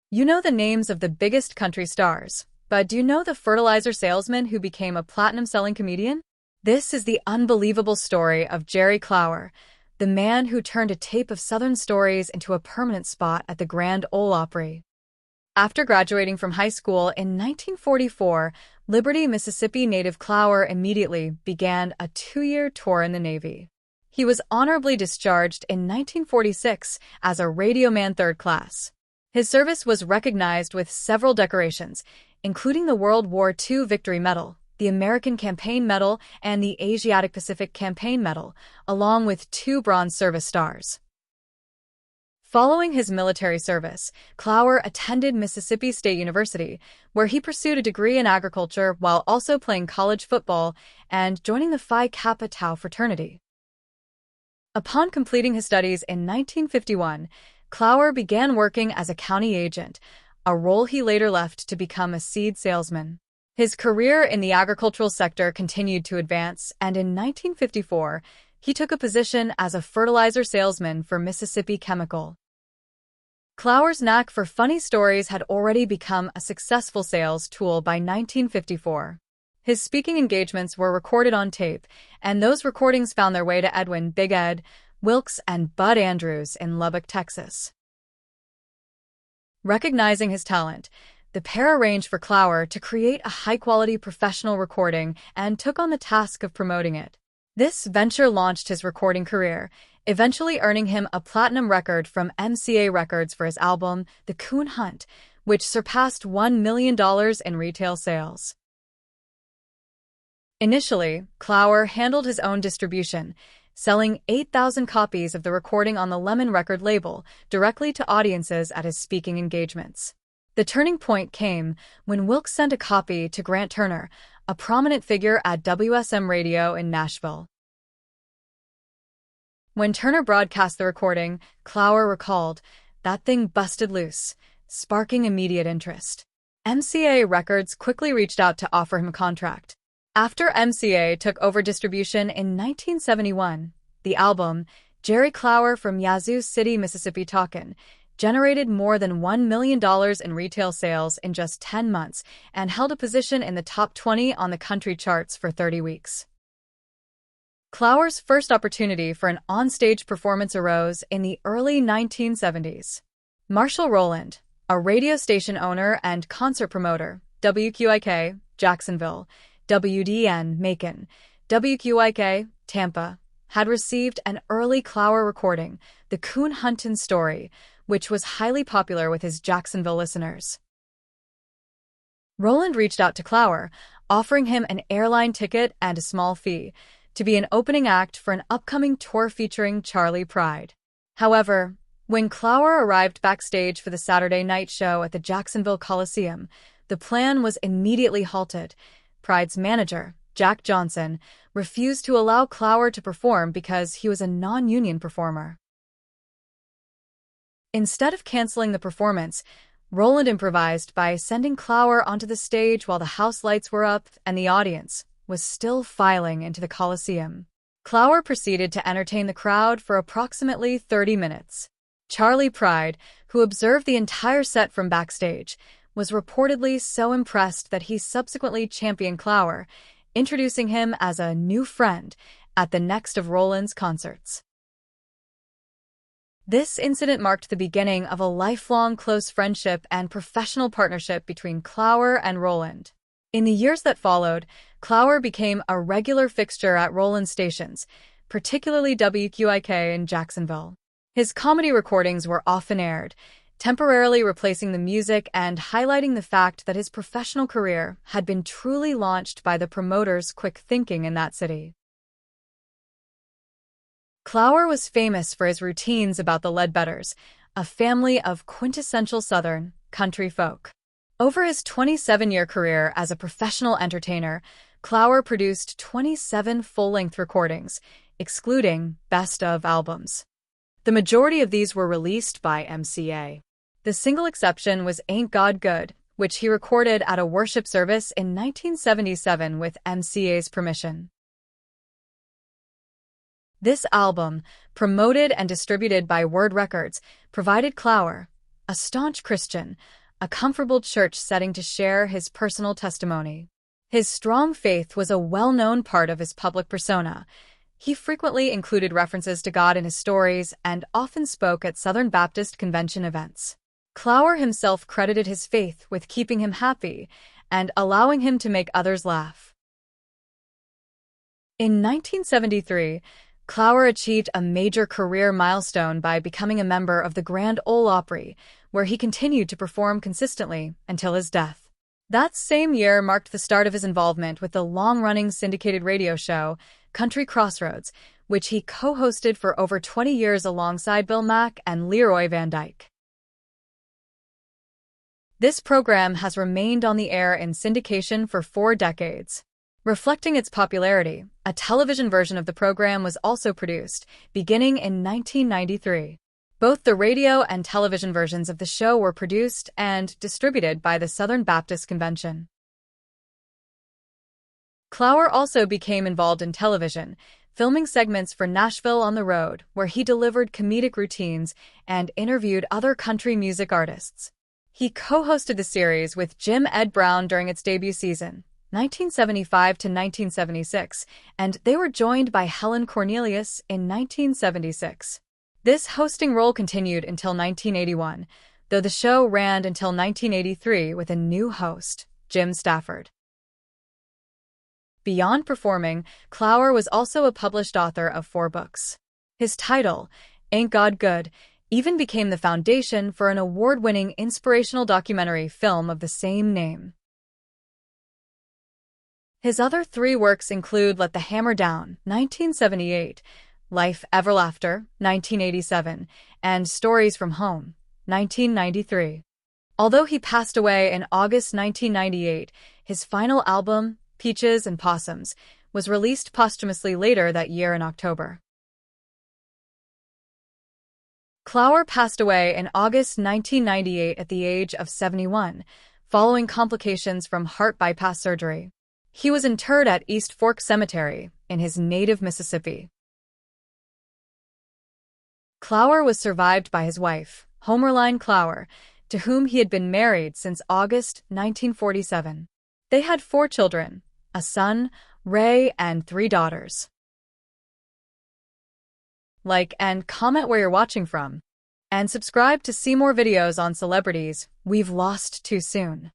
You know the names of the biggest country stars, but do you know the fertilizer salesman who became a platinum-selling comedian? This is the unbelievable story of Jerry Clower, the man who turned a tape of Southern stories into a permanent spot at the Grand Ole Opry. After graduating from high school in 1944, Liberty, Mississippi native Clower immediately began a 2-year tour in the Navy. He was honorably discharged in 1946 as a radioman third class. His service was recognized with several decorations, including the World War II Victory Medal, the American Campaign Medal, and the Asiatic Pacific Campaign Medal, along with 2 Bronze Service Stars. Following his military service, Clower attended Mississippi State University, where he pursued a degree in agriculture while also playing college football and joining the Phi Kappa Tau fraternity. Upon completing his studies in 1951, Clower began working as a county agent, a role he later left to become a seed salesman. His career in the agricultural sector continued to advance, and in 1954, he took a position as a fertilizer salesman for Mississippi Chemical. Clower's knack for funny stories had already become a successful sales tool by 1954. His speaking engagements were recorded on tape, and those recordings found their way to Edwin Big Ed Wilkes and Bud Andrews in Lubbock, Texas. Recognizing his talent, the pair arranged for Clower to create a high-quality professional recording and took on the task of promoting it. This venture launched his recording career, eventually earning him a platinum record from MCA Records for his album, The Coon Hunt, which surpassed $1 million in retail sales. Initially, Clower handled his own distribution, selling 8,000 copies of the recording on the Lemon record label directly to audiences at his speaking engagements. The turning point came when Wilkes sent a copy to Grant Turner, a prominent figure at WSM Radio in Nashville. When Turner broadcast the recording, Clower recalled, "That thing busted loose," sparking immediate interest. MCA Records quickly reached out to offer him a contract. After MCA took over distribution in 1971, the album, Jerry Clower from Yazoo City, Mississippi Talkin', generated more than $1 million in retail sales in just 10 months and held a position in the top 20 on the country charts for 30 weeks. Clower's first opportunity for an on-stage performance arose in the early 1970s. Marshall Rowland, a radio station owner and concert promoter, WQIK, Jacksonville, WDN, Macon, WQIK, Tampa, had received an early Clower recording, The Coon Huntin' Story, which was highly popular with his Jacksonville listeners. Rowland reached out to Clower, offering him an airline ticket and a small fee to be an opening act for an upcoming tour featuring Charley Pride. However, when Clower arrived backstage for the Saturday night show at the Jacksonville Coliseum, the plan was immediately halted. Pride's manager, Jack Johnson, refused to allow Clower to perform because he was a non-union performer. Instead of canceling the performance, Rowland improvised by sending Clower onto the stage while the house lights were up and the audience was still filing into the Coliseum. Clower proceeded to entertain the crowd for approximately 30 minutes. Charley Pride, who observed the entire set from backstage, was reportedly so impressed that he subsequently championed Clower, introducing him as a new friend at the next of Rowland's concerts. This incident marked the beginning of a lifelong close friendship and professional partnership between Clower and Rowland. In the years that followed, Clower became a regular fixture at Rowland stations, particularly WQIK in Jacksonville. His comedy recordings were often aired, temporarily replacing the music and highlighting the fact that his professional career had been truly launched by the promoter's quick thinking in that city. Clower was famous for his routines about the Ledbetters, a family of quintessential Southern country folk. Over his 27-year career as a professional entertainer, Clower produced 27 full-length recordings, excluding best-of albums. The majority of these were released by MCA. The single exception was Ain't God Good, which he recorded at a worship service in 1977 with MCA's permission. This album, promoted and distributed by Word Records, provided Clower, a staunch Christian, a comfortable church setting to share his personal testimony. His strong faith was a well-known part of his public persona. He frequently included references to God in his stories and often spoke at Southern Baptist Convention events. Clower himself credited his faith with keeping him happy and allowing him to make others laugh. In 1973, Clower achieved a major career milestone by becoming a member of the Grand Ole Opry, where he continued to perform consistently until his death. That same year marked the start of his involvement with the long-running syndicated radio show, Country Crossroads, which he co-hosted for over 20 years alongside Bill Mack and Leroy Van Dyke. This program has remained on the air in syndication for 4 decades. Reflecting its popularity, a television version of the program was also produced, beginning in 1993. Both the radio and television versions of the show were produced and distributed by the Southern Baptist Convention. Clower also became involved in television, filming segments for Nashville on the Road, where he delivered comedic routines and interviewed other country music artists. He co-hosted the series with Jim Ed Brown during its debut season, 1975 to 1976, and they were joined by Helen Cornelius in 1976. This hosting role continued until 1981, though the show ran until 1983 with a new host, Jim Stafford. Beyond performing, Clower was also a published author of 4 books. His title, Ain't God Good?, even became the foundation for an award-winning inspirational documentary film of the same name. His other 3 works include Let the Hammer Down, 1978, Life Ever After, 1987, and Stories from Home, 1993. Although he passed away in August 1998, his final album, Peaches and Possums, was released posthumously later that year in October. Clower passed away in August 1998 at the age of 71, following complications from heart bypass surgery. He was interred at East Fork Cemetery in his native Mississippi. Clower was survived by his wife, Homerline Clower, to whom he had been married since August 1947. They had 4 children, a son, Ray, and 3 daughters. Like and comment where you're watching from. And subscribe to see more videos on celebrities we've lost too soon.